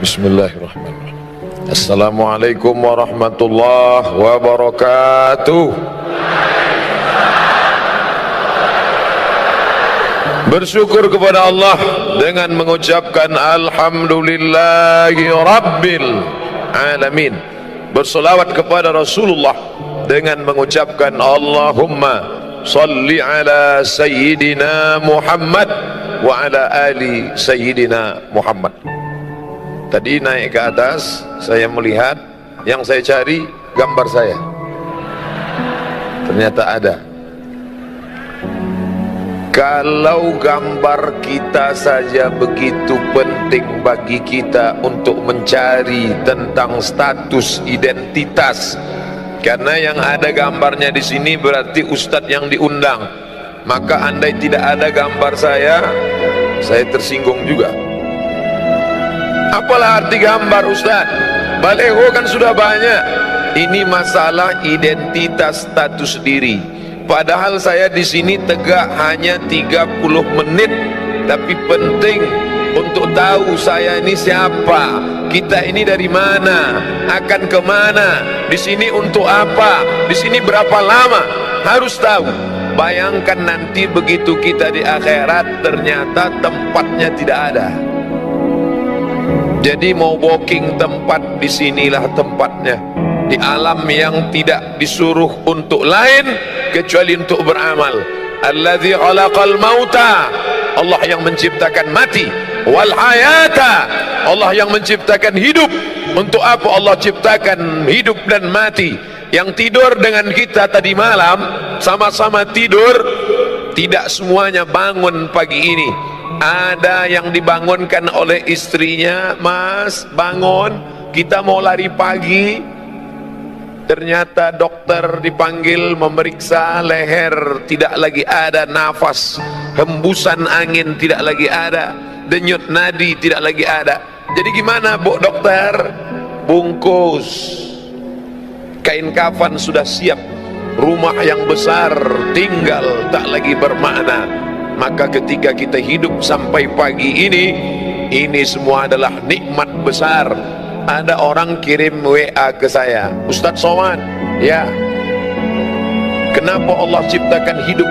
Bismillahirrahmanirrahim. Assalamualaikum warahmatullahi wabarakatuh. Bersyukur kepada Allah dengan mengucapkan alhamdulillahi rabbil alamin. Bersolawat kepada Rasulullah dengan mengucapkan Allahumma salli ala sayyidina Muhammad wa ala ali sayyidina Muhammad. Tadi naik ke atas, saya melihat yang saya cari gambar saya. Ternyata ada. Kalau gambar kita saja begitu penting bagi kita untuk mencari tentang status identitas, karena yang ada gambarnya di sini berarti ustadz yang diundang. Maka andai tidak ada gambar saya tersinggung juga. Apalah arti gambar Ustaz? Baleho kan sudah banyak. Ini masalah identitas status diri. Padahal saya di sini tegak hanya 30 menit, tapi penting untuk tahu saya ini siapa, kita ini dari mana, akan kemana, di sini untuk apa, di sini berapa lama, harus tahu. Bayangkan nanti begitu kita di akhirat ternyata tempatnya tidak ada. Jadi mau booking tempat, disinilah tempatnya. Di alam yang tidak disuruh untuk lain kecuali untuk beramal. Alladzi khalaqal mauta, Allah yang menciptakan mati. Wal hayata, Allah yang menciptakan hidup. Untuk apa Allah ciptakan hidup dan mati? Yang tidur dengan kita tadi malam sama-sama tidur, tidak semuanya bangun pagi ini. Ada yang dibangunkan oleh istrinya, Mas bangun, kita mau lari pagi. Ternyata dokter dipanggil memeriksa leher, tidak lagi ada nafas, hembusan angin tidak lagi ada, denyut nadi tidak lagi ada. Jadi gimana Bu dokter? Bungkus kain kafan sudah siap, rumah yang besar tinggal tak lagi bermakna. Maka ketika kita hidup sampai pagi ini semua adalah nikmat besar. Ada orang kirim WA ke saya, Ustadz Somad, ya, kenapa Allah ciptakan hidup?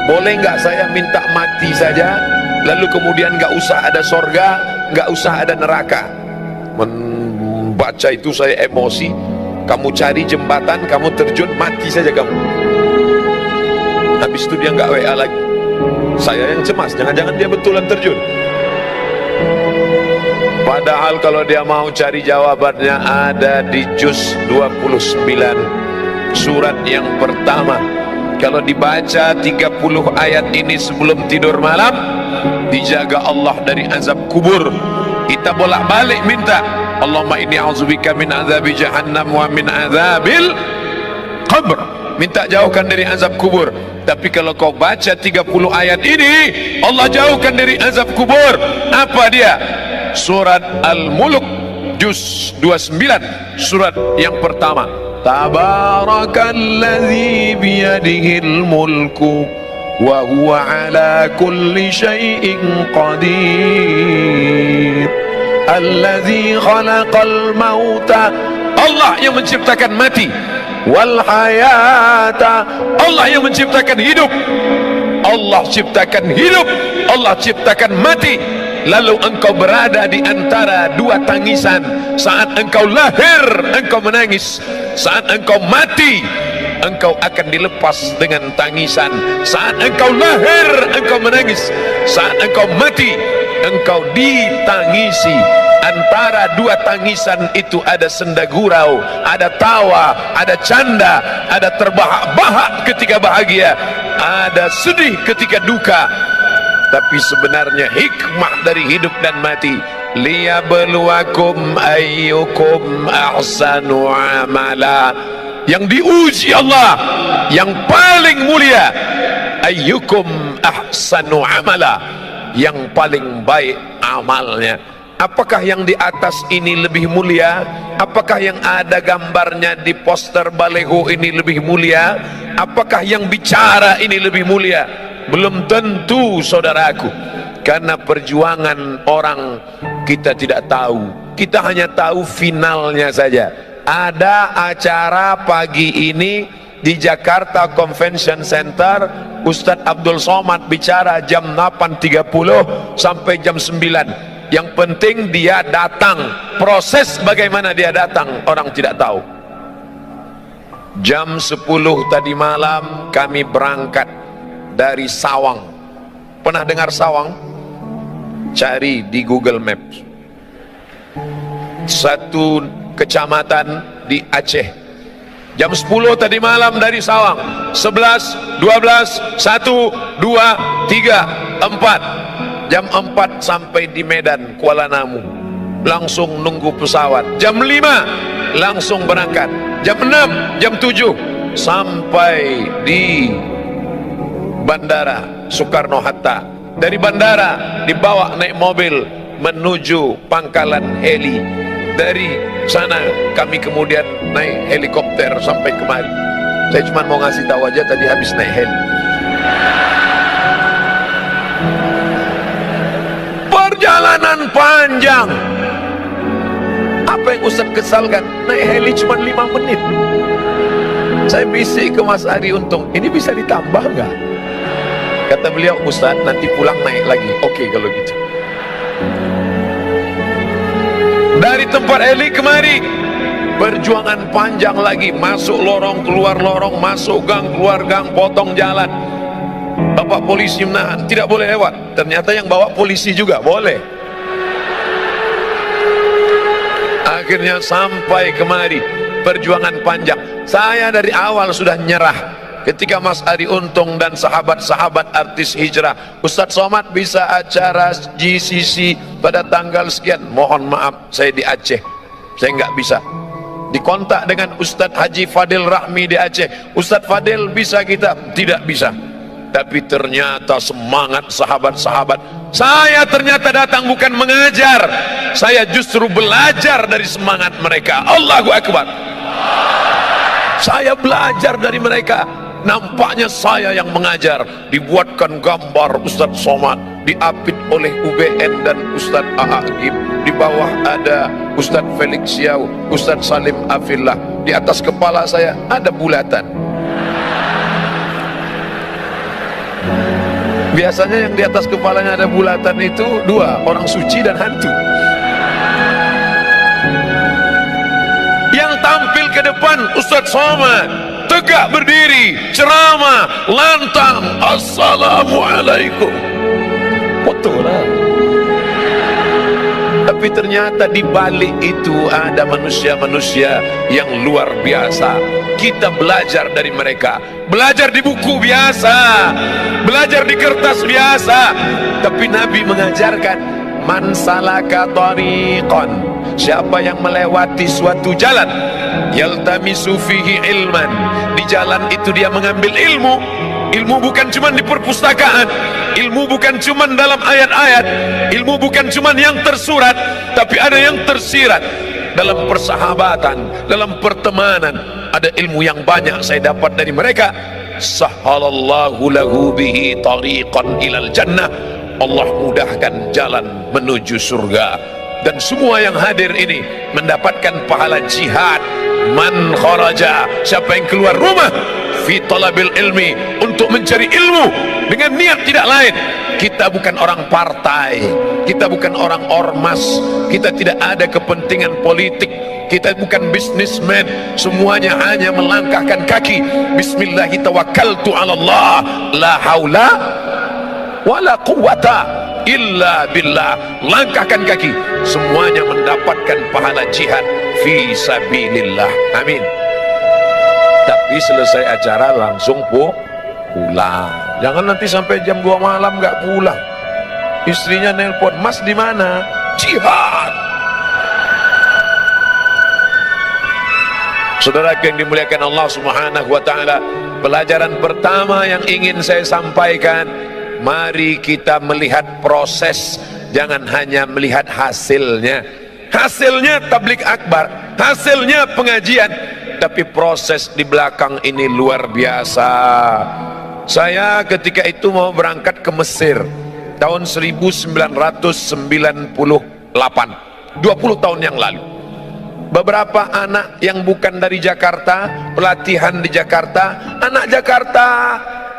Boleh nggak saya minta mati saja, lalu kemudian nggak usah ada sorga, nggak usah ada neraka? Membaca itu saya emosi. Kamu cari jembatan, kamu terjun, mati saja kamu. Habis itu dia nggak WA lagi. Saya yang cemas, jangan-jangan dia betulan terjun. Padahal kalau dia mau cari jawabannya ada di juz 29 surat yang pertama. Kalau dibaca 30 ayat ini sebelum tidur malam, dijaga Allah dari azab kubur. Kita bolak-balik minta, Allahumma inni a'udzubika min azabi jahannam wa min azabil qabr. Minta jauhkan dari azab kubur. Tapi kalau kau baca 30 ayat ini, Allah jauhkan dari azab kubur. Apa dia? Surat Al-Mulk juz 29 surat yang pertama. Tabarakalladzi biyadihil mulku wa huwa ala kulli syai'in qadir. Alladzi khalaqal mauta, Allah yang menciptakan mati. Wal hayata, Allah yang menciptakan hidup. Allah ciptakan hidup, Allah ciptakan mati. Lalu engkau berada di antara dua tangisan. Saat engkau lahir, engkau menangis. Saat engkau mati, engkau akan dilepas dengan tangisan. Saat engkau lahir, engkau menangis. Saat engkau mati, engkau ditangisi. Antara dua tangisan itu ada senda gurau, ada tawa, ada canda, ada terbahak-bahak ketika bahagia, ada sedih ketika duka. Tapi sebenarnya hikmah dari hidup dan mati, liyabluwakum ayyukum ahsanu amala. Yang diuji Allah yang paling mulia, ayyukum ahsanu amala, yang paling baik amalnya. Apakah yang di atas ini lebih mulia? Apakah yang ada gambarnya di poster baleho ini lebih mulia? Apakah yang bicara ini lebih mulia? Belum tentu saudaraku. Karena perjuangan orang kita tidak tahu. kita hanya tahu finalnya saja. Ada acara pagi ini di Jakarta Convention Center, Ustadz Abdul Somad bicara jam 8.30 sampai jam 9. Yang penting dia datang. Proses bagaimana dia datang orang tidak tahu. Jam 10 tadi malam kami berangkat dari Sawang. Pernah dengar Sawang? Cari di Google Maps. Satu kecamatan di Aceh. Jam 10 tadi malam dari Sawang. 11, 12, 1, 2, 3, 4. Jam 4 sampai di Medan, Kuala Namu. Langsung nunggu pesawat. Jam 5 langsung berangkat. Jam 6, jam 7 sampai di Bandara Soekarno-Hatta. Dari bandara dibawa naik mobil menuju pangkalan heli. Dari sana kami kemudian naik helikopter sampai kemari. Saya cuma mau ngasih tahu aja, tadi habis naik heli. Perjalanan panjang. Apa yang Ustaz kesalkan? Naik heli cuma 5 menit. Saya bisik ke Mas Ari Untung, ini bisa ditambah nggak? Kata beliau, Ustaz nanti pulang naik lagi. Oke kalau gitu. Dari tempat heli kemari, perjuangan panjang lagi. Masuk lorong, keluar lorong, masuk gang, keluar gang, potong jalan. Bapak polisi menahan, tidak boleh lewat. Ternyata yang bawa polisi juga boleh. Akhirnya sampai kemari, perjuangan panjang. Saya dari awal sudah nyerah. Ketika Mas Ari Untung dan sahabat-sahabat artis hijrah, Ustadz Somad bisa acara GCC pada tanggal sekian, mohon maaf saya di Aceh, saya nggak bisa. Dikontak dengan Ustadz Haji Fadil Rahmi di Aceh, Ustadz Fadil bisa kita? Tidak bisa. Tapi ternyata semangat sahabat-sahabat, saya ternyata datang bukan mengajar, saya justru belajar dari semangat mereka. Allahu Akbar. Saya belajar dari mereka. Nampaknya saya yang mengajar. Dibuatkan gambar Ustadz Somad, diapit oleh UBN dan Ustadz A'agib. Di bawah ada Ustadz Felix Siau, Ustadz Salim Afillah. Di atas kepala saya ada bulatan. Biasanya yang di atas kepalanya ada bulatan itu dua, orang suci dan hantu. Yang tampil ke depan Ustadz Somad, tegak berdiri, ceramah, lantang, assalamualaikum. Foto lah. Tapi ternyata di balik itu ada manusia-manusia yang luar biasa. Kita belajar dari mereka. Belajar di buku biasa, belajar di kertas biasa. Tapi Nabi mengajarkan, man salaka tariqan, siapa yang melewati suatu jalan, yaltamisu fihi ilman, di jalan itu dia mengambil ilmu. Ilmu bukan cuma di perpustakaan, ilmu bukan cuma dalam ayat-ayat, ilmu bukan cuma yang tersurat, tapi ada yang tersirat dalam persahabatan, dalam pertemanan. Ada ilmu yang banyak saya dapat dari mereka. Sahhalallahu lahu bihi tariqan ilal jannah, Allah mudahkan jalan menuju surga. Dan semua yang hadir ini mendapatkan pahala jihad. Man kharaja, siapa yang keluar rumah fi talabil ilmi, untuk mencari ilmu dengan niat tidak lain. Kita bukan orang partai, kita bukan orang ormas, kita tidak ada kepentingan politik, kita bukan bisnismen. Semuanya hanya melangkahkan kaki, bismillahi tawakkaltu ala Allah, la haula wala quwata illa billah. Langkahkan kaki, semuanya mendapatkan pahala jihad fi sabilillah. Amin. Tapi selesai acara langsung pulang. Jangan nanti sampai jam 2 malam nggak pulang. Istrinya nelpon, Mas di mana? Jihad. Saudara yang dimuliakan Allah Subhanahu wa taala, pelajaran pertama yang ingin saya sampaikan, mari kita melihat proses, jangan hanya melihat hasilnya. Hasilnya tabligh akbar, hasilnya pengajian, tapi proses di belakang ini luar biasa. Saya ketika itu mau berangkat ke Mesir tahun 1998. 20 tahun yang lalu. Beberapa anak yang bukan dari Jakarta, pelatihan di Jakarta, anak Jakarta,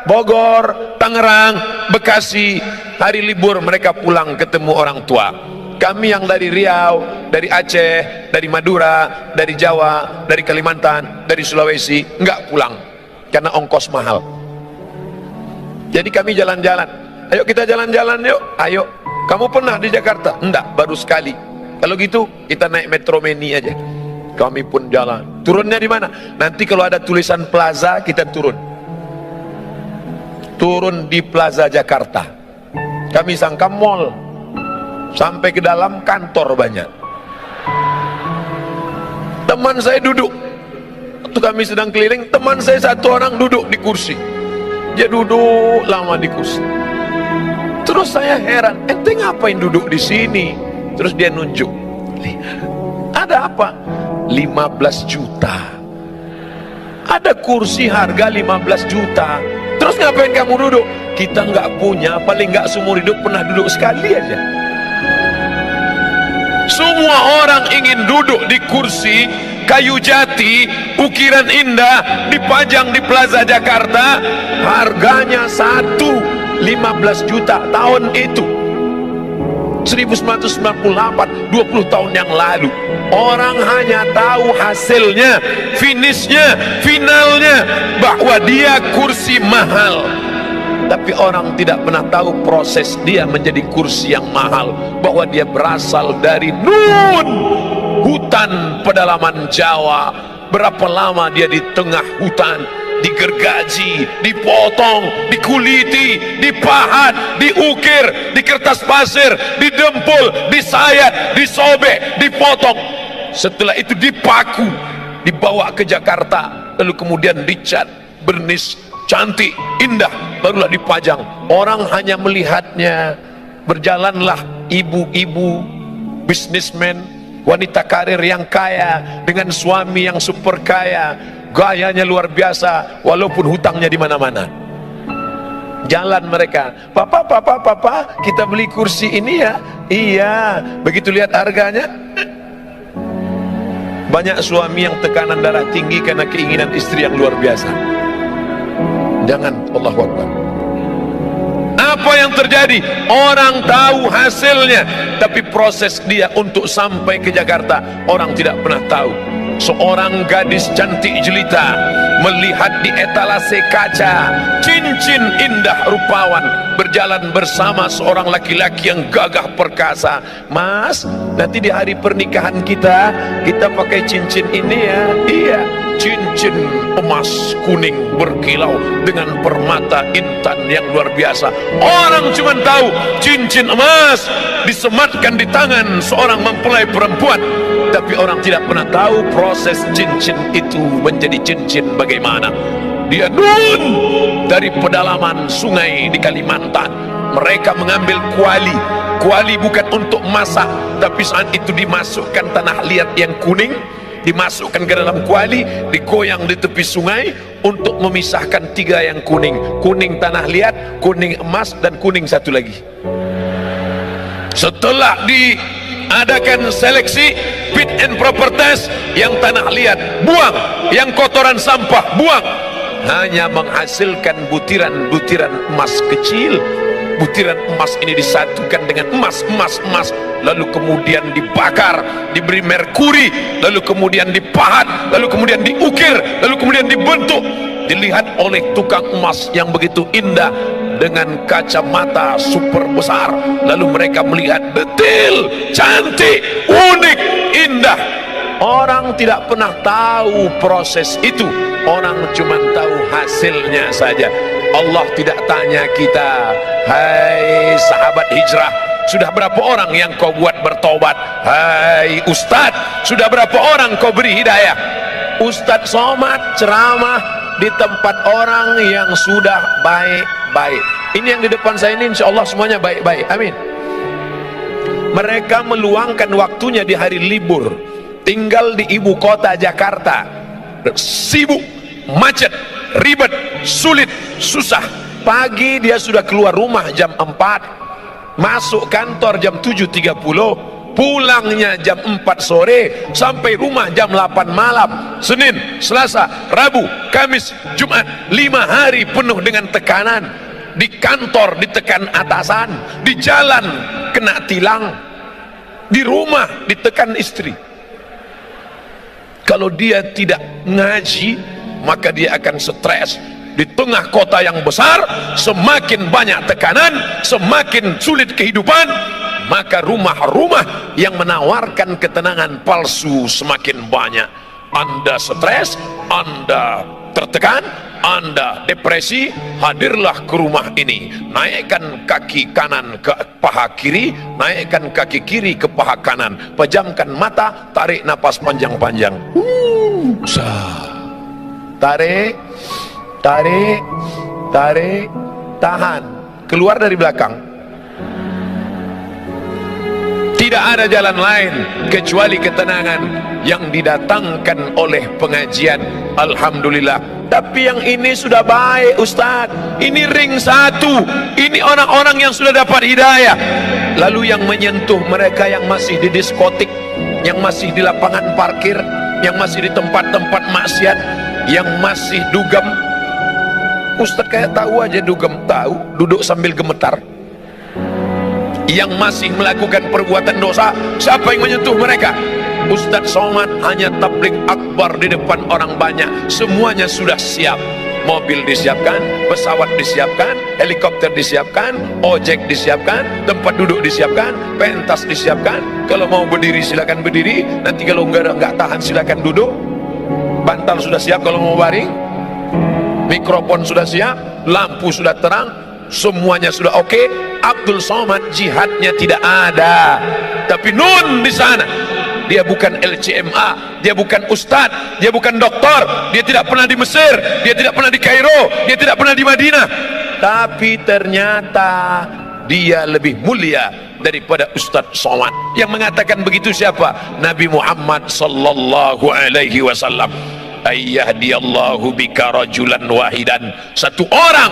Bogor, Tangerang, Bekasi, hari libur mereka pulang ketemu orang tua. Kami yang dari Riau, dari Aceh, dari Madura, dari Jawa, dari Kalimantan, dari Sulawesi, enggak pulang karena ongkos mahal. Jadi kami jalan-jalan. Ayo kita jalan-jalan yuk. Ayo. Kamu pernah di Jakarta? Enggak, baru sekali. Kalau gitu kita naik Metro Mini aja. Kami pun jalan. Turunnya di mana? Nanti kalau ada tulisan plaza kita turun. Turun di Plaza Jakarta. Kami sangka mall. Sampai ke dalam kantor banyak. Teman saya duduk. Waktu kami sedang keliling, teman saya satu orang duduk di kursi. Dia duduk lama di kursi. Terus saya heran, ente ngapain duduk di sini? Terus dia nunjuk, ada apa? 15 juta. Ada kursi harga 15 juta. Terus ngapain kamu duduk? Kita nggak punya, paling nggak seumur hidup pernah duduk sekali aja. Semua orang ingin duduk di kursi kayu jati, ukiran indah, dipajang di Plaza Jakarta. Harganya 15 juta tahun itu. 1998, 20 tahun yang lalu. Orang hanya tahu hasilnya, finishnya, finalnya, bahwa dia kursi mahal. Tapi orang tidak pernah tahu proses dia menjadi kursi yang mahal, bahwa dia berasal dari Nun, hutan pedalaman Jawa. Berapa lama dia di tengah hutan, digergaji, dipotong, dikuliti, dipahat, diukir, di kertas pasir, didempul, disayat, disobek, dipotong. Setelah itu dipaku, dibawa ke Jakarta, lalu kemudian dicat, bernis, cantik, indah, barulah dipajang. Orang hanya melihatnya. Berjalanlah ibu-ibu, bisnismen, wanita karir yang kaya dengan suami yang super kaya, gayanya luar biasa walaupun hutangnya di mana-mana. Jalan mereka, papa, kita beli kursi ini ya. Iya, begitu lihat harganya. Banyak suami yang tekanan darah tinggi karena keinginan istri yang luar biasa. Jangan, Allahu Akbar. Apa yang terjadi? Orang tahu hasilnya, tapi proses dia untuk sampai ke Jakarta orang tidak pernah tahu. Seorang gadis cantik jelita melihat di etalase kaca cincin indah rupawan berjalan bersama seorang laki-laki yang gagah perkasa. Mas, nanti di hari pernikahan kita pakai cincin ini ya. Iya, cincin emas kuning berkilau dengan permata intan yang luar biasa. Orang cuma tahu cincin emas disematkan di tangan seorang mempelai perempuan, tapi orang tidak pernah tahu proses cincin itu menjadi cincin bagaimana. Dia Nun dari pedalaman sungai di Kalimantan. Mereka mengambil kuali. Kuali bukan untuk masak, tapi saat itu dimasukkan tanah liat yang kuning, dimasukkan ke dalam kuali, digoyang di tepi sungai untuk memisahkan tiga yang kuning. Kuning tanah liat, kuning emas, dan kuning satu lagi. Setelah diadakan seleksi fit and proper test, yang tanah liat buang, yang kotoran sampah buang, hanya menghasilkan butiran-butiran emas kecil. Butiran emas ini disatukan dengan emas, lalu kemudian dibakar, diberi merkuri, lalu kemudian dipahat, lalu kemudian diukir, lalu kemudian dibentuk, dilihat oleh tukang emas yang begitu indah dengan kacamata super besar. Lalu mereka melihat detail, cantik, unik, indah. Orang tidak pernah tahu proses itu, orang cuma tahu hasilnya saja. Allah tidak tanya kita, hai sahabat hijrah, sudah berapa orang yang kau buat bertobat? Hai ustadz, sudah berapa orang kau beri hidayah? Ustadz somad ceramah di tempat orang yang sudah baik-baik. Ini yang di depan saya ini insya Allah semuanya baik-baik, amin. Mereka meluangkan waktunya di hari libur, tinggal di ibu kota Jakarta, sibuk, macet, ribet, sulit, susah. Pagi dia sudah keluar rumah jam 4, masuk kantor jam 7.30, pulangnya jam 4 sore, sampai rumah jam 8 malam. Senin, Selasa, Rabu, Kamis, Jumat, 5 hari penuh dengan tekanan. Di kantor ditekan atasan, di jalan kena tilang, di rumah ditekan istri. Kalau dia tidak ngaji, maka dia akan stres. Di tengah kota yang besar, semakin banyak tekanan, semakin sulit kehidupan, maka rumah-rumah yang menawarkan ketenangan palsu semakin banyak. Anda stres, Anda tertekan, Anda depresi, hadirlah ke rumah ini. Naikkan kaki kanan ke paha kiri, naikkan kaki kiri ke paha kanan, pejamkan mata, tarik napas panjang-panjang. Tarik, tarik, tarik, tahan, keluar dari belakang. Tidak ada jalan lain kecuali ketenangan yang didatangkan oleh pengajian. Alhamdulillah. Tapi yang ini sudah baik, Ustaz. Ini ring 1. Ini orang-orang yang sudah dapat hidayah. Lalu yang menyentuh mereka yang masih di diskotik, yang masih di lapangan parkir, yang masih di tempat-tempat maksiat, yang masih dugem. Ustaz kayak tahu aja dugem, tahu, duduk sambil gemetar. Yang masih melakukan perbuatan dosa, siapa yang menyentuh mereka? Ustaz Somad hanya tabligh akbar di depan orang banyak. Semuanya sudah siap. Mobil disiapkan, pesawat disiapkan, helikopter disiapkan, ojek disiapkan, tempat duduk disiapkan, pentas disiapkan. Kalau mau berdiri silakan berdiri, nanti kalau nggak tahan silakan duduk. Bantal sudah siap kalau mau baring, mikrofon sudah siap, lampu sudah terang, semuanya sudah oke. Abdul Somad jihadnya tidak ada, tapi Nun di sana. Dia bukan LCMA, dia bukan ustadz, dia bukan doktor, dia tidak pernah di Mesir, dia tidak pernah di Kairo, dia tidak pernah di Madinah, tapi ternyata dia lebih mulia daripada Ustadz Somad. Yang mengatakan begitu siapa? Nabi Muhammad sallallahu alaihi wasallam. Ayyahdiyallahu bika rajulan wahidan, satu orang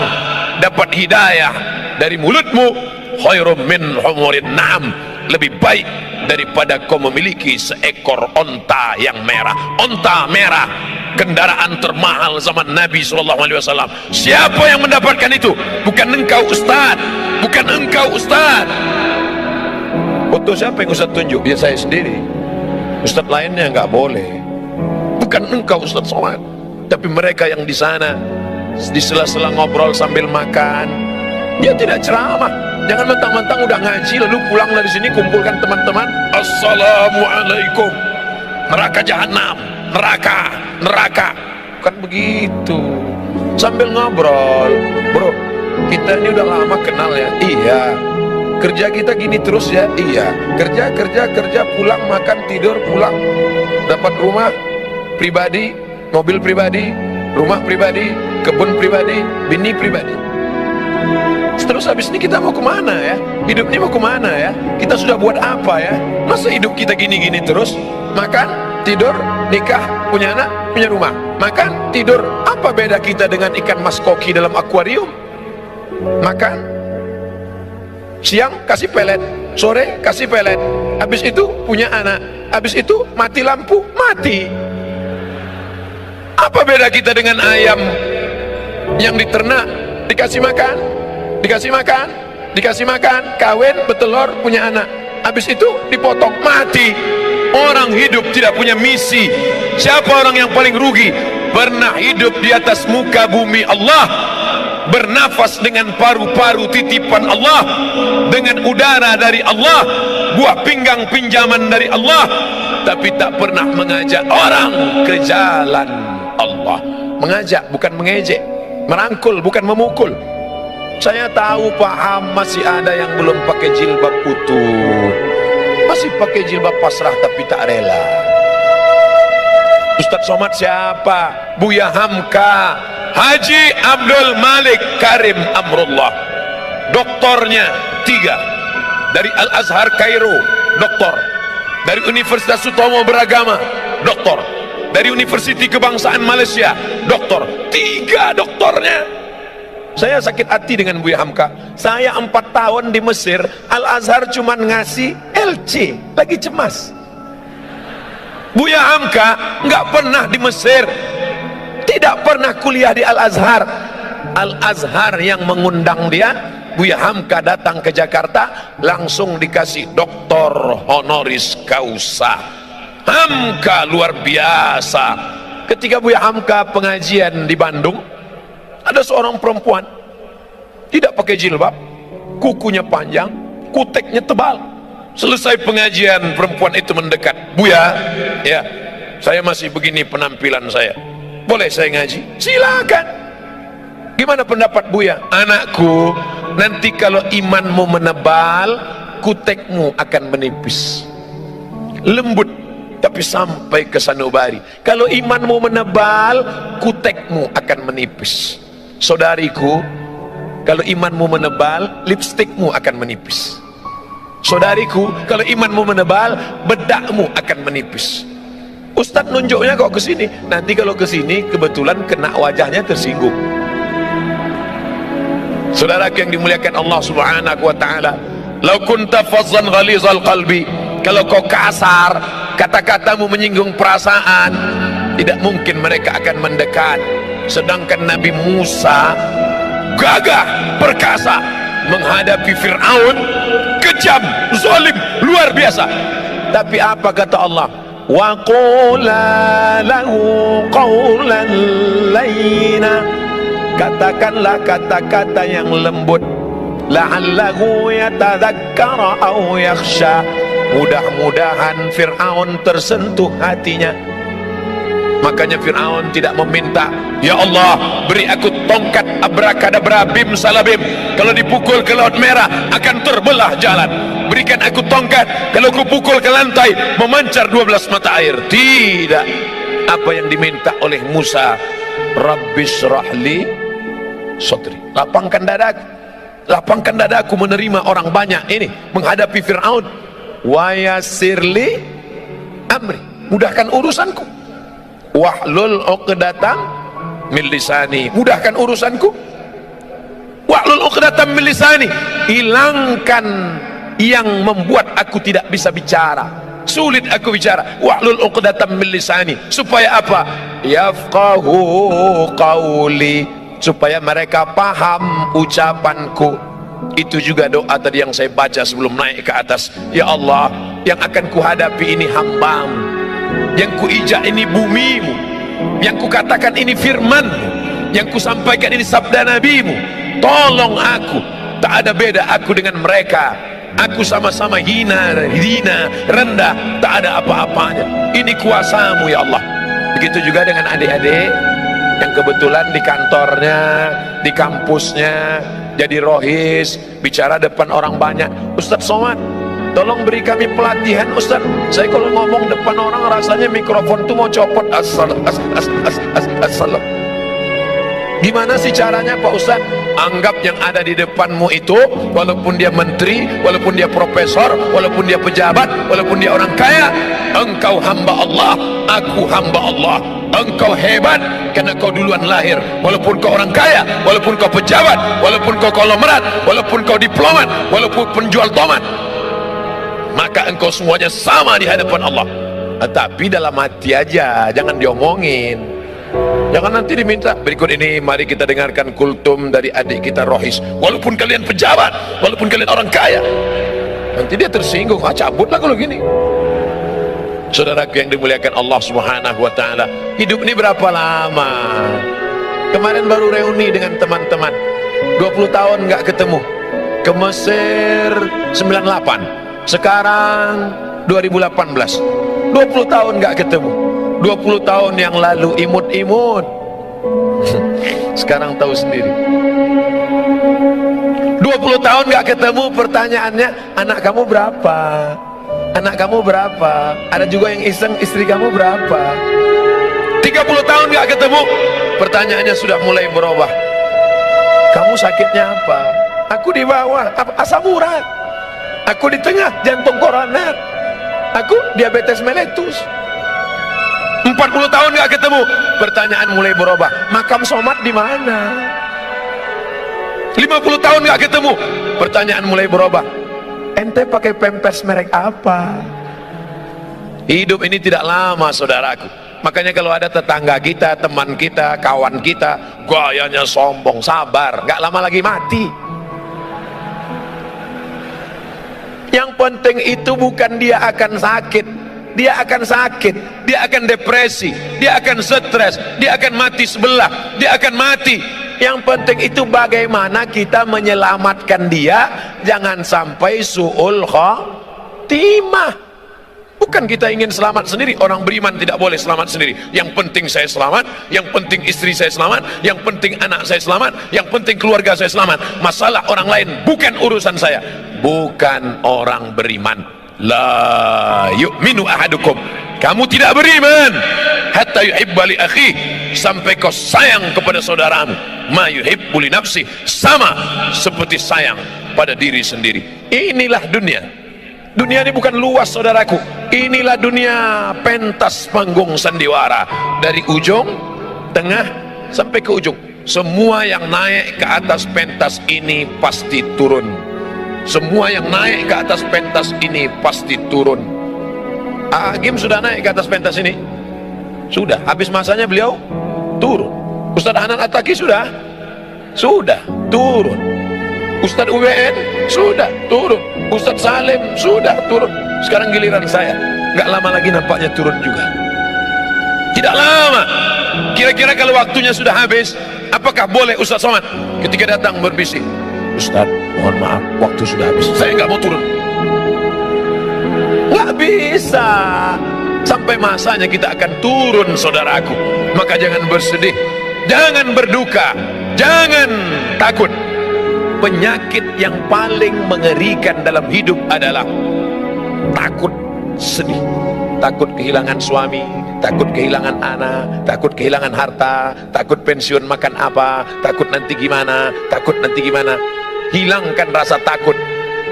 dapat hidayah dari mulutmu, khairum min humurin na'am, lebih baik daripada kau memiliki seekor onta yang merah. Onta merah, kendaraan termahal zaman Nabi SAW. Siapa yang mendapatkan itu? Bukan engkau Ustaz, bukan engkau Ustaz. Foto siapa yang Ustaz tunjuk? Ya saya sendiri. Ustaz lainnya nggak boleh. Bukan engkau Ustaz Somad, tapi mereka yang di sana di sela-sela ngobrol sambil makan. Dia tidak ceramah. Jangan mentang-mentang udah ngaji lalu pulang dari sini kumpulkan teman-teman, assalamualaikum, neraka jahanam, neraka, neraka. Bukan begitu. Sambil ngobrol, bro, kita ini udah lama kenal ya. Iya. Kerja kita gini terus ya. Iya. Kerja, pulang makan tidur, pulang. Dapat rumah pribadi, mobil pribadi, rumah pribadi, kebun pribadi, bini pribadi. Terus habis ini kita mau kemana ya? Hidup ini mau kemana ya? Kita sudah buat apa ya? Masa hidup kita gini-gini terus? Makan, tidur, nikah, punya anak, punya rumah. Makan, tidur. Apa beda kita dengan ikan mas koki dalam akuarium? Makan, siang kasih pelet, sore kasih pelet. Habis itu punya anak. Habis itu mati lampu, mati. Apa beda kita dengan ayam yang diternak, dikasih makan, dikasih makan, dikasih makan, kawin, bertelur, punya anak, habis itu dipotong, mati. Orang hidup tidak punya misi. Siapa orang yang paling rugi? Pernah hidup di atas muka bumi Allah, bernafas dengan paru-paru titipan Allah, dengan udara dari Allah, buah pinggang pinjaman dari Allah, tapi tak pernah mengajak orang ke jalan Allah. Mengajak bukan mengejek, merangkul bukan memukul. Saya tahu paham masih ada yang belum pakai jilbab utuh, masih pakai jilbab pasrah tapi tak rela. Ustadz Somad siapa? Buya Hamka, Haji Abdul Malik Karim Amrullah. Doktornya 3 dari Al Azhar Kairo, doktor. Dari Universitas Sutomo Beragama, doktor. Dari Universiti Kebangsaan Malaysia, doktor. 3 doktornya. Saya sakit hati dengan Buya Hamka. Saya 4 tahun di Mesir, Al Azhar cuma ngasih level C, lagi cemas. Buya Hamka nggak pernah di Mesir, tidak pernah kuliah di Al-Azhar. Al-Azhar yang mengundang dia, Buya Hamka datang ke Jakarta, langsung dikasih doktor honoris causa. Hamka luar biasa. Ketika Buya Hamka pengajian di Bandung, ada seorang perempuan tidak pakai jilbab, kukunya panjang, kuteknya tebal. Selesai pengajian, perempuan itu mendekat. Buya, ya, saya masih begini penampilan saya, boleh saya ngaji? Silakan. Gimana pendapat Buya? Anakku, nanti kalau imanmu menebal, kutekmu akan menipis. Lembut tapi sampai ke sanubari. Kalau imanmu menebal, kutekmu akan menipis. Saudariku, kalau imanmu menebal, lipstikmu akan menipis. Saudariku, kalau imanmu menebal, bedakmu akan menipis. Ustadz nunjuknya kok ke sini. Nanti kalau ke sini kebetulan kena wajahnya tersinggung. Saudara yang dimuliakan Allah Subhanahu wa taala, "Lau kunta fazzan ghalizal qalbi," kalau kau kasar, kata-katamu menyinggung perasaan, tidak mungkin mereka akan mendekat. Sedangkan Nabi Musa gagah, perkasa menghadapi Fir'aun, kejam, zalim, luar biasa. Tapi apa kata Allah? Wa qula lahu qawlan layyina, katakanlah kata-kata yang lembut, la'allahu yatadzakkara aw yakhsha, mudah-mudahan Fir'aun tersentuh hatinya. Makanya Fir'aun tidak meminta, ya Allah beri aku tongkat abrakadabra bim salabim, kalau dipukul ke laut merah akan terbelah jalan. Berikan aku tongkat, kalau aku pukul ke lantai memancar 12 mata air. Tidak. Apa yang diminta oleh Musa? Rabbishrahli sadri, lapangkan dadaku, lapangkan dadaku menerima orang banyak ini, menghadapi Fir'aun. Wa yassirli amri, mudahkan urusanku. Wahlul uqdatam min lisani, mudahkan urusanku. Wahlul uqdatam min lisani, hilangkan yang membuat aku tidak bisa bicara, sulit aku bicara. Wahlul uqdatam min lisani, supaya apa? Yafqahu qawli, supaya mereka paham ucapanku. Itu juga doa tadi yang saya baca sebelum naik ke atas. Ya Allah, yang akan kuhadapi ini hambamu, yang kuijak ini bumimu, yang kukatakan ini firmanmu, yang kusampaikan ini sabda nabimu. Tolong aku, tak ada beda aku dengan mereka. Aku sama-sama hina, rendah, tak ada apa-apanya. Ini kuasamu ya Allah. Begitu juga dengan adik-adik yang kebetulan di kantornya, di kampusnya jadi rohis, bicara depan orang banyak. Ustadz Somad, tolong beri kami pelatihan Ustadz. Saya kalau ngomong depan orang rasanya mikrofon tuh mau copot. Assalam. Gimana sih caranya Pak Ustadz? Anggap yang ada di depanmu itu, walaupun dia menteri, walaupun dia profesor, walaupun dia pejabat, walaupun dia orang kaya, engkau hamba Allah, aku hamba Allah. Engkau hebat karena kau duluan lahir. Walaupun kau orang kaya, walaupun kau pejabat, walaupun kau konglomerat, walaupun kau diplomat, walaupun penjual tomat, maka engkau semuanya sama di hadapan Allah. Tapi dalam hati aja, jangan diomongin. Jangan nanti diminta. Berikut ini mari kita dengarkan kultum dari adik kita rohis. Walaupun kalian pejabat, walaupun kalian orang kaya, nanti dia tersinggung. Cabutlah kalau gini. Saudaraku yang dimuliakan Allah Subhanahu wa taala, hidup ini berapa lama? Kemarin baru reuni dengan teman-teman, 20 tahun nggak ketemu. Ke Mesir 98, sekarang 2018, 20 tahun nggak ketemu. 20 tahun yang lalu imut-imut, sekarang tahu sendiri. 20 tahun nggak ketemu, pertanyaannya anak kamu berapa? Anak kamu berapa? Ada juga yang iseng, istri kamu berapa? 30 tahun nggak ketemu, pertanyaannya sudah mulai berubah. Kamu sakitnya apa? Aku di bawah, asam urat. Aku di tengah, jantung koroner. Aku diabetes meletus. 40 tahun nggak ketemu, pertanyaan mulai berubah. Makam Somad di mana? 50 tahun nggak ketemu, pertanyaan mulai berubah. Ente pakai pampers merek apa? Hidup ini tidak lama saudaraku. Makanya kalau ada tetangga kita, teman kita, kawan kita gayanya sombong, sabar, gak lama lagi mati. Yang penting itu bukan dia akan sakit, dia akan sakit, dia akan depresi, dia akan stres, dia akan mati sebelah, dia akan mati. Yang penting itu bagaimana kita menyelamatkan dia, jangan sampai su'ul khatimah. Bukan kita ingin selamat sendiri. Orang beriman tidak boleh selamat sendiri. Yang penting saya selamat, yang penting istri saya selamat, yang penting anak saya selamat, yang penting keluarga saya selamat. Masalah orang lain bukan urusan saya. Bukan orang beriman. La yu'minu ahadukum, kamu tidak beriman hatta yuhibba li akhi, sampai kau sayang kepada saudaramu ma yuhibbu li nafsi, sama seperti sayang pada diri sendiri. Inilah dunia. Dunia ini bukan luas saudaraku. Inilah dunia pentas panggung sandiwara. Dari ujung, tengah, sampai ke ujung. Semua yang naik ke atas pentas ini pasti turun. Semua yang naik ke atas pentas ini pasti turun. Agim sudah naik ke atas pentas ini? Sudah. Habis masanya beliau turun. Ustaz Hanan Ataki sudah? Sudah, turun. Ustaz UWN sudah turun, Ustaz Salim sudah turun. Sekarang giliran saya, nggak lama lagi nampaknya turun juga. Tidak lama. Kira-kira kalau waktunya sudah habis, apakah boleh Ustaz Somad ketika datang berbisik, Ustaz mohon maaf waktu sudah habis, saya nggak mau turun? Nggak bisa. Sampai masanya kita akan turun saudaraku. Maka jangan bersedih, jangan berduka, jangan takut. Penyakit yang paling mengerikan dalam hidup adalah takut sedih, takut kehilangan suami, takut kehilangan anak, takut kehilangan harta, takut pensiun makan apa, takut nanti gimana, takut nanti gimana. Hilangkan rasa takut.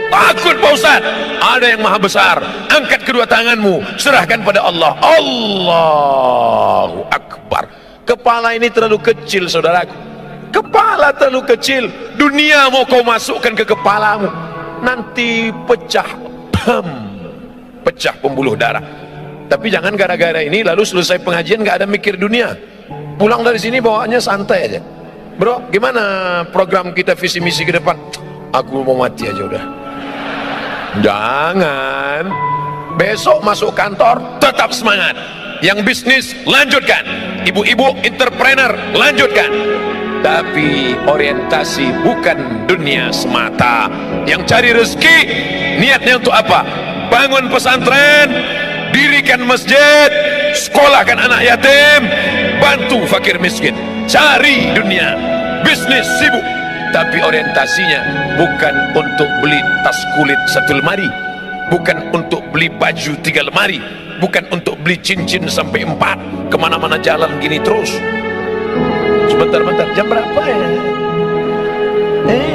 Takut Pak Ustaz, ada yang maha besar. Angkat kedua tanganmu, serahkan pada Allah. Allahu Akbar. Kepala ini terlalu kecil saudaraku. Kepala terlalu kecil. Dunia mau kau masukkan ke kepalamu, nanti pecah, pecah pembuluh darah. Tapi jangan gara-gara ini lalu selesai pengajian gak ada mikir dunia. Pulang dari sini bawaannya santai aja. Bro, gimana program kita visi misi ke depan? Aku mau mati aja udah. Jangan. Besok masuk kantor tetap semangat. Yang bisnis lanjutkan. Ibu-ibu entrepreneur lanjutkan. Tapi orientasi bukan dunia semata. Yang cari rezeki niatnya untuk apa? Bangun pesantren, dirikan masjid, sekolahkan anak yatim, bantu fakir miskin. Cari dunia, bisnis sibuk, tapi orientasinya bukan untuk beli tas kulit 1 lemari, bukan untuk beli baju 3 lemari, bukan untuk beli cincin sampai 4, kemana-mana jalan gini terus. Sebentar-bentar, jam berapa ya?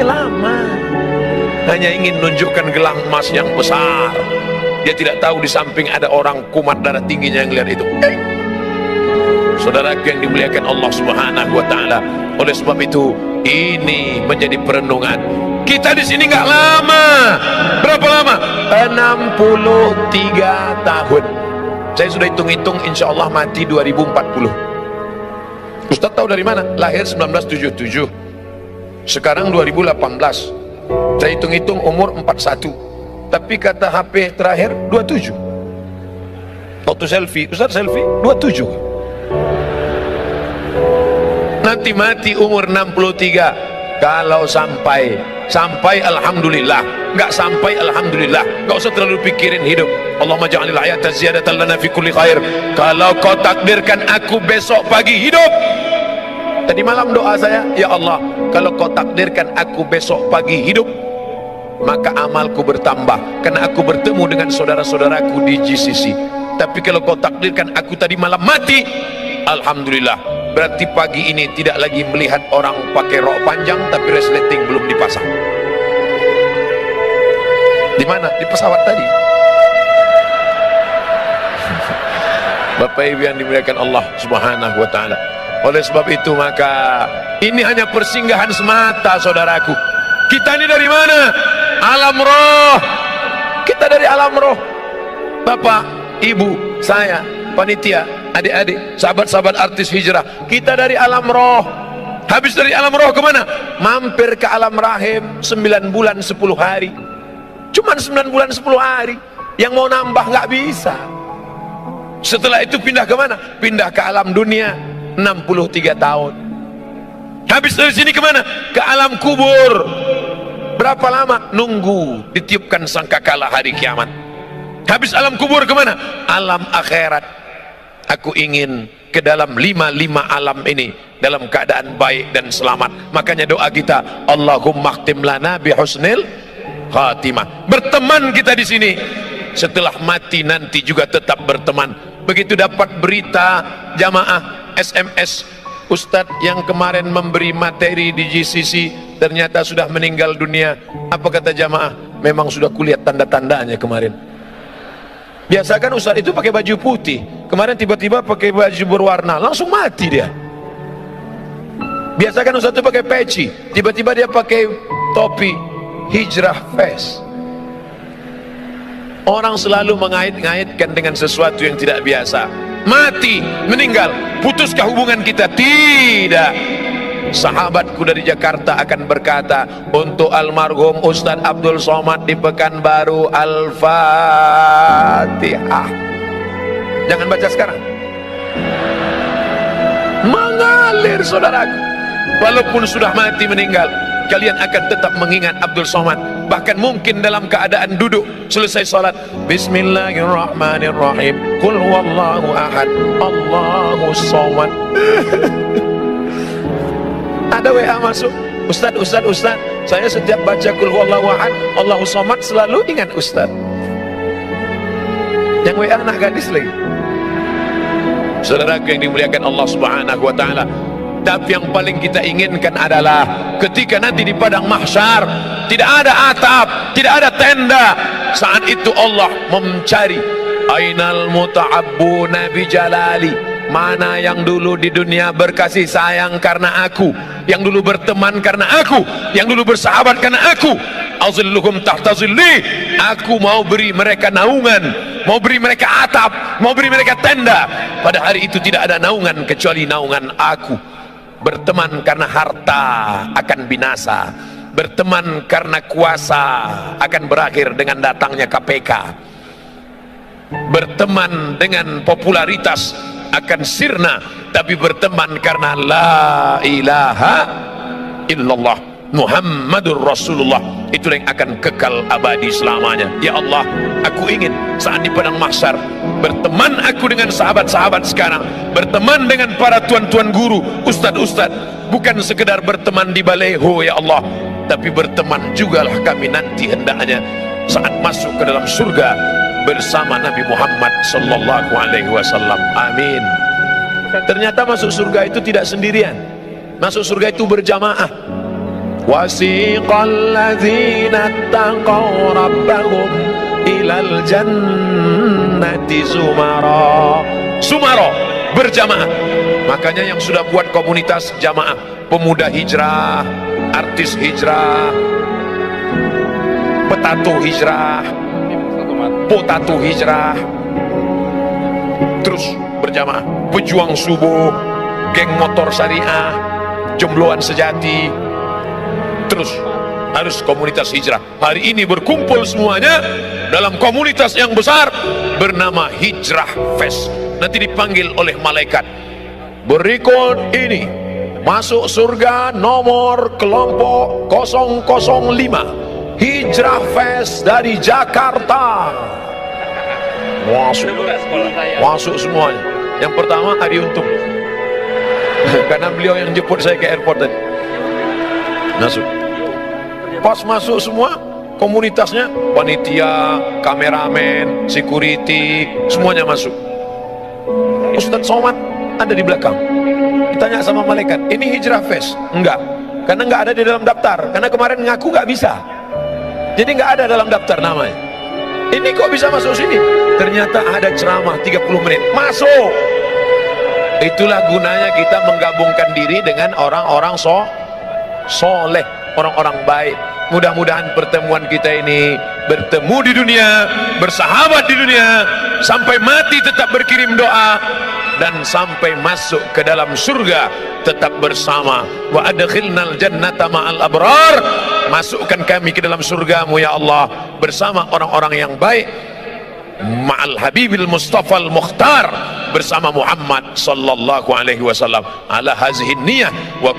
Lama. Hanya ingin menunjukkan gelang emas yang besar. Dia tidak tahu di samping ada orang kumat darah tingginya yang lihat itu. Saudara yang dimuliakan Allah Subhanahu wa taala. Oleh sebab itu, ini menjadi perenungan. Kita di sini nggak lama. Berapa lama? 63 tahun. Saya sudah hitung-hitung, insya Allah mati 2040. Ustaz tahu dari mana? Lahir 1977. Sekarang 2018. Saya hitung-hitung umur 41. Tapi kata HP terakhir 27. Waktu selfie, Ustaz selfie 27. Nanti mati umur 63. Kalau sampai alhamdulillah, nggak sampai alhamdulillah, nggak usah terlalu pikirin hidup. Allahumma ja'alil hayata ziyadatan lana fi kulli khair. Kalau kau takdirkan aku besok pagi hidup, tadi malam doa saya, ya Allah, kalau kau takdirkan aku besok pagi hidup, maka amalku bertambah karena aku bertemu dengan saudara-saudaraku di GCC. Tapi kalau kau takdirkan aku tadi malam mati, alhamdulillah, berarti pagi ini tidak lagi melihat orang pakai rok panjang tapi resleting belum dipasang. Di mana? Di pesawat tadi. Bapak Ibu yang dimuliakan Allah Subhanahu wa taala. Oleh sebab itu maka ini hanya persinggahan semata saudaraku. Kita ini dari mana? Alam roh. kita dari alam roh. Bapak, ibu, saya, panitia, adik-adik, sahabat-sahabat artis hijrah, kita dari alam roh. Habis dari alam roh kemana? Mampir ke alam rahim 9 bulan 10 hari. Cuman 9 bulan 10 hari. Yang mau nambah nggak bisa. Setelah itu pindah kemana? Pindah ke alam dunia 63 tahun. Habis dari sini kemana? Ke alam kubur. Berapa lama? Nunggu ditiupkan sangkakala hari kiamat. Habis alam kubur kemana? Alam akhirat. Aku ingin ke dalam 5 alam ini dalam keadaan baik dan selamat. Makanya doa kita, Allahumma khtim lana bihusnil khatimah. Berteman kita di sini, setelah mati nanti juga tetap berteman. Begitu dapat berita jamaah SMS, Ustadz yang kemarin memberi materi di GCC ternyata sudah meninggal dunia. Apa kata jamaah? Memang sudah kulihat tanda-tandanya kemarin. Biasa kan Ustadz itu pakai baju putih, kemarin tiba-tiba pakai baju berwarna, langsung mati dia. Biasa kan Ustadz itu pakai peci, tiba-tiba dia pakai topi hijrah face. Orang selalu mengait-ngaitkan dengan sesuatu yang tidak biasa. Mati, meninggal, putuskah hubungan kita? Tidak. Sahabatku dari Jakarta akan berkata untuk almarhum Ustadz Abdul Somad di Pekanbaru, Al-Fatihah. Jangan baca sekarang, mengalir saudaraku. Walaupun sudah mati meninggal, kalian akan tetap mengingat Abdul Somad. Bahkan mungkin dalam keadaan duduk selesai salat, Bismillahirrahmanirrahim, Qul huwallahu ahad, Allahu somad. Ada WA masuk, Ustaz, saya setiap baca Qul huwallahu ahad, Allahu somad selalu ingat Ustaz. Yang WA anak gadis lagi. Saudaraku yang dimuliakan Allah Subhanahu wa taala, tapi yang paling kita inginkan adalah ketika nanti di padang mahsyar tidak ada atap, tidak ada tenda. Saat itu Allah mencari, ainal muta'abbuna bi jalali, mana yang dulu di dunia berkasih sayang karena aku, yang dulu berteman karena aku, yang dulu bersahabat karena aku. Azilluhum tahta zilli, aku mau beri mereka naungan, mau beri mereka atap, mau beri mereka tenda. Pada hari itu tidak ada naungan kecuali naungan aku. Berteman karena harta akan binasa, berteman karena kuasa akan berakhir dengan datangnya KPK, berteman dengan popularitas akan sirna, tapi berteman karena la ilaha illallah Muhammadur Rasulullah, itulah yang akan kekal abadi selamanya. Ya Allah, aku ingin saat di padang mahsyar berteman aku dengan sahabat-sahabat sekarang, berteman dengan para tuan-tuan guru, ustad-ustad, bukan sekedar berteman di baleho ya Allah, tapi berteman jugalah kami nanti hendaknya saat masuk ke dalam surga bersama Nabi Muhammad sallallahu alaihi wasallam. Amin. Ternyata masuk surga itu tidak sendirian, masuk surga itu berjamaah. Wasiqal ladzina taqaw rabbahum ilal jannati zumara. Sumara, berjamaah. Makanya yang sudah buat komunitas jamaah, pemuda hijrah, artis hijrah, petato hijrah, potato hijrah, terus berjamaah, pejuang subuh, geng motor syariah, jombloan sejati, terus harus komunitas hijrah. Hari ini berkumpul semuanya dalam komunitas yang besar bernama Hijrah Fest. Nanti dipanggil oleh malaikat. Berikut ini masuk surga nomor kelompok 005 Hijrah Fest dari Jakarta. Masuk semuanya. Yang pertama Adi Untung, karena beliau yang jemput saya ke airport tadi. Masuk. Pas masuk semua komunitasnya, panitia, kameramen, security, semuanya masuk. Ustadz Somad ada di belakang. Ditanya sama malaikat, ini Hijrah Fest? Enggak, karena enggak ada di dalam daftar, karena kemarin ngaku enggak bisa, jadi enggak ada dalam daftar namanya. Ini kok bisa masuk sini? Ternyata ada ceramah 30 menit, masuk. Itulah gunanya kita menggabungkan diri dengan orang-orang soleh. orang-orang baik. Mudah-mudahan pertemuan kita ini bertemu di dunia, bersahabat di dunia, sampai mati tetap berkirim doa, dan sampai masuk ke dalam surga tetap bersama. Wa adkhilnal jannata ma'al abrar, masukkan kami ke dalam surgamu ya Allah bersama orang-orang yang baik, ma'al habibil mustafa al-mukhtar, bersama Muhammad sallallahu alaihi wasallam. Ala hazihin niyah wa